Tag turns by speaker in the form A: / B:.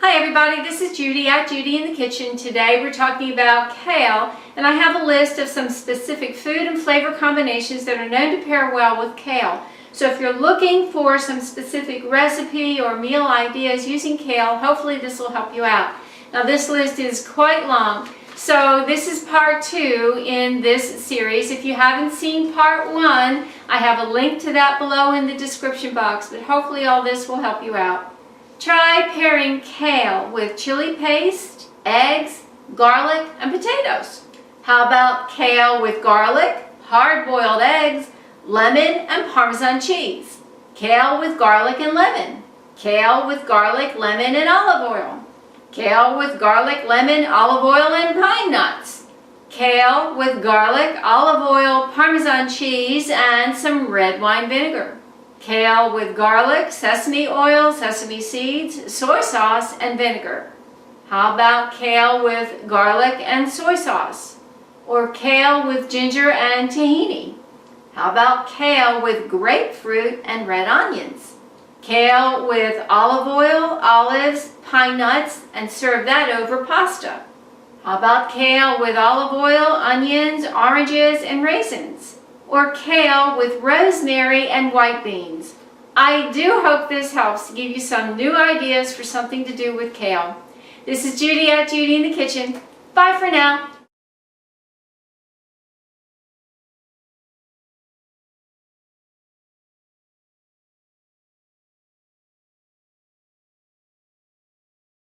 A: Hi everybody, this is Judy at Judi in the Kitchen. Today we're talking about kale, and I have a list of some specific food and flavor combinations that are known to pair well with kale. So if you're looking for some specific recipe or meal ideas using kale, hopefully this will help you out. Now this list is quite long, so this is part 2 in this series. If you haven't seen part 1, I have a link to that below in the description box, but hopefully all this will help you out. Try pairing kale with chili paste, eggs, garlic, and potatoes. How about kale with garlic, hard-boiled eggs, lemon, and Parmesan cheese? Kale with garlic and lemon. Kale with garlic, lemon, and olive oil. Kale with garlic, lemon, olive oil, and pine nuts. Kale with garlic, olive oil, Parmesan cheese, and some red wine vinegar. Kale with garlic, sesame oil, sesame seeds, soy sauce, and vinegar. How about kale with garlic and soy sauce? Or kale with ginger and tahini? How about kale with grapefruit and red onions? Kale with olive oil, olives, pine nuts, and serve that over pasta. How about kale with olive oil, onions, oranges, and raisins? Or kale with rosemary and white beans. I do hope this helps to give you some new ideas for something to do with kale. This is Judi at Judi in the Kitchen. Bye for now.